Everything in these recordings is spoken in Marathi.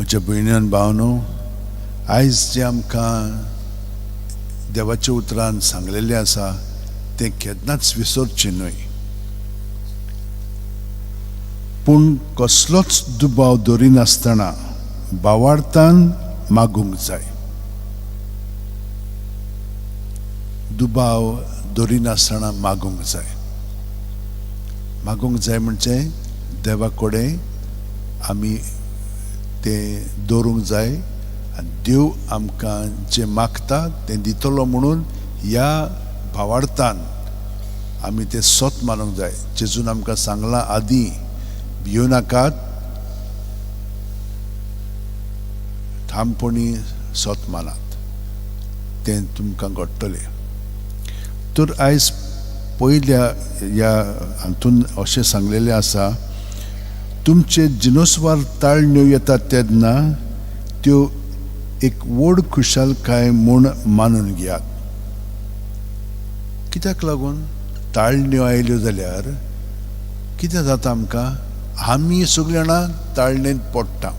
म्हज्या भयणीन भावनो, आयज जे आमकां देवाच्या उतरान सांगलेलें आसा तें केन्नाच विसरचें न्हय. पूण कसलोच दुबाव दवरिनासतना भावार्थान मागूंक जाय. दुबाव दवरिनासतना मागूंक जाय. मागूंक जाय म्हणजे देवा कडेन आमी तें दवरूंक जाय आनी देव आमकां जें मागता तें दितलो म्हणून ह्या भावार्थान आमी तें सोत मानूंक जाय. जेजून आमकां सांगलां आदीं, भियो नाकात, ठामपणी सोत मानात, तें तुमकां घडटलें. तर आयज पयल्या ह्या हातून अशें सांगलेलें आसा, तुमचे जिनोस्वार ताळण्यो येतात तेन्ना त्यो एक व्हड खुशालकाय म्हूण मानून घेयात. कित्याक लागून? ताळण्यो आयल्यो जाल्यार कितें जाता आमकां? आमी सगळीं जाणां ताळणेंत पडटा.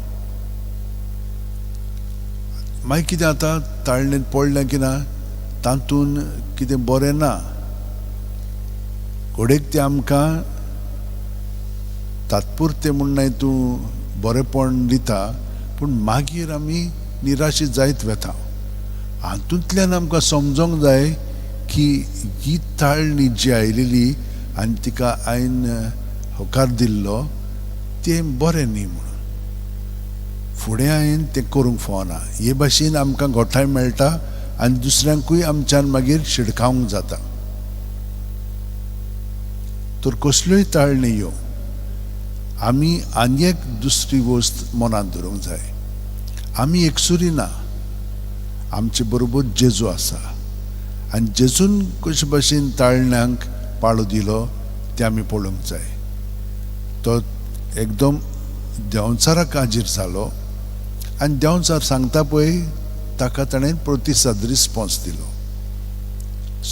मागीर कितें जाता? ताळणेंत पडलें की ना, तातूंत कितें बरें ना. घोडेक तें आमकां तात्पुरतें म्हूण तूं बरेंपण दिता, पूण मागीर आमी निराशीत जायत वेता. हातूंतल्यान आमकां समजोंक जाय की ही ताळणी जी आयलेली आनी तिका हांवें होकार दिल्लो तें बरें न्ही म्हणून. फुडें हांवें तें करूंक फावना. हे भाशेन आमकां घोटाय मेळटा आनी दुसऱ्यांकूय आमच्यान मागीर शिडकावंक जाता. तर कसल्योय ताळणी येवं, आमी आनी एक दुसरी वस्त मनांत दवरूंक जाय. आमी एकसुरी ना, आमचे बरोबर जेजू आसा आनी जेजून कशे भाशेन ताळण्यांक पाळो दिलो तें आमी पळोवंक जाय. तो एकदम देंवचाराक हाजीर जालो आनी देंवचार सांगता पळय ताका ताणें प्रतिसाद रिस्पॉन्स दिलो.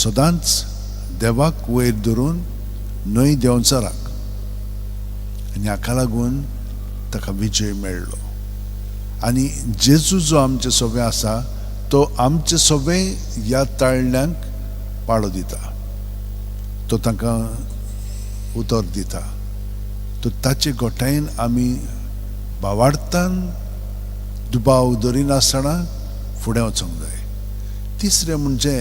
सदांच देवाक वयर धरून न्हय देंवचाराक. आनी हाका लागून ताका विजय मेळ्ळो. आनी जेजू जो आमचे सोबे आसा तो आमचे सोबे ह्या ताळण्यांक पाळो दिता, तो तांकां उतर दिता. तो ताचे गोठायेन आमी भावार्थान दुबाव दवरिनासतना फुडें वचूंक जाय. तिसरें म्हणजे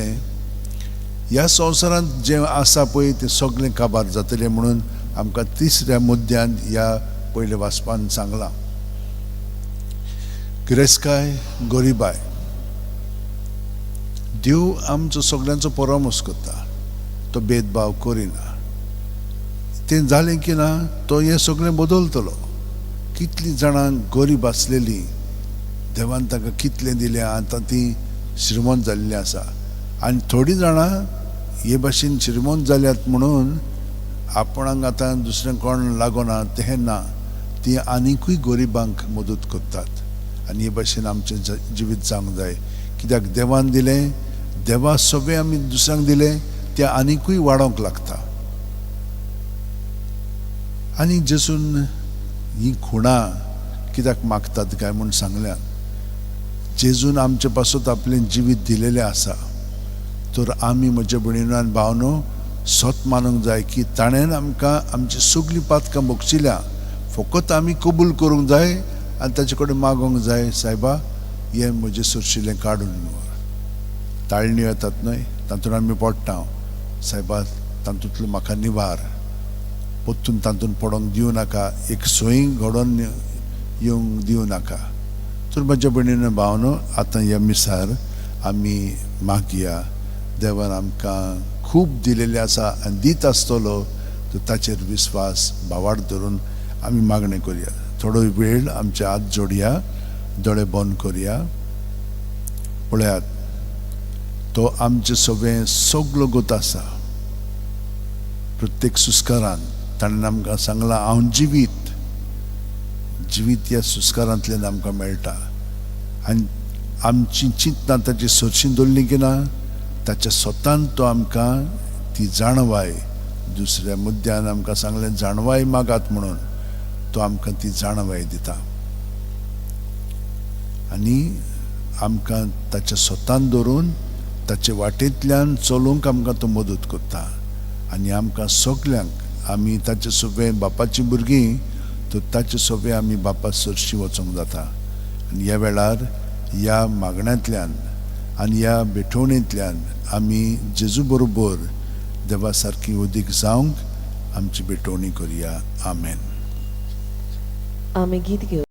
ह्या संवसारांत जें आसा पळय तें सगळें काबार जातलें म्हणून आमकां तिसऱ्या मुद्द्यान ह्या पयल्या वाचपान सांगलां. गिरेस्तकाय, गरिबाय, देव आमचो सगळ्यांचो परामोस करता. तो भेदभाव करिना. तें जालें की ना, तो हें सगळें बदलतलो. कितलीं जाणां गरीब आसलेलीं देवान तांकां कितलें दिलें, आतां तीं श्रीमंत जाल्लीं आसा. आनी थोडीं जाणां हे भाशेन श्रीमंत जाल्यात म्हणून आपणाक आतां दुसरें कोण लागना तें ना, तीं आनिकूय गरिबांक मदत करतात. आनी हे भाशेन आमचें जिवीत जावंक जाय. कित्याक देवान दिलें, देवा सोबें आमी दुसऱ्यांक दिलें तें आनिकूय वाडोवंक लागता. आनी जेजून ही खुणां कित्याक मागतात काय म्हूण सांगल्यात. जेजून आमचे पासत आपलें जिवीत दिलेलें आसा. तर आमी म्हज्या भयणीनो आनी भावनो सोत मानूंक जाय की ताणेन आमकां आमची सगळीं पातकां भोगशिल्या. फकत आमी कबूल करूंक जाय आनी ताचे कडेन मागोंक जाय, सायबा हें म्हजें सुरशिल्लें काडून व्हर. ताळण्यो येतात न्हय, तातूंत आमी पडटा. सायबा तातूंतलो म्हाका निवार, परतून तातूंत पडोंक दिवं नाका, एक सोय घडोवन येवंक दिवं नाका. तर म्हज्या भयणीनो भावनो, आतां ह्या मिसार आमी मागया. देवान आमकां खूब दिलेलें आसा आनी दीत आसतलो. तर ताचेर विस्वास भावार्थ धरून आमी मागणें करया. थोडो वेळ आमचे हात जोडया, दोळे बंद करया. पळयात, तो आमचे सोबें सगळो गत आसा. प्रत्येक सुस्कारान ताणें आमकां सांगलां, हांव जिवीत. जिवीत ह्या सुस्कारांतल्यान आमकां मेळटा. आनी आमची चिंतनां ताची सरशीं दवरलीं की ना, ताच्या स्वतान तो आमकां ती जाणवाय, दुसऱ्या मुद्द्यान आमकां सांगलें जाणवाय मागात म्हणून, तो आमकां ती जाणवाय दिता. आनी आमकां ताच्या स्वतान धरून ताचे वाटेंतल्यान चलूंक आमकां तो मदत करता. आनी आमकां सगल्यांक आमी ताचे सोबे बापाची भुरगीं, तर ताचे सोबे आमी बापा सरशी वचोंक जाता. आनी ह्या वेळार ह्या मागण्यांतल्यान आनी ह्या बेठवणेंतल्यान आमी जेजू बरोबर देवा सारकी उदीक जावंक आमची बेठवणी करुया. आमेन. आमी गीत घेऊ.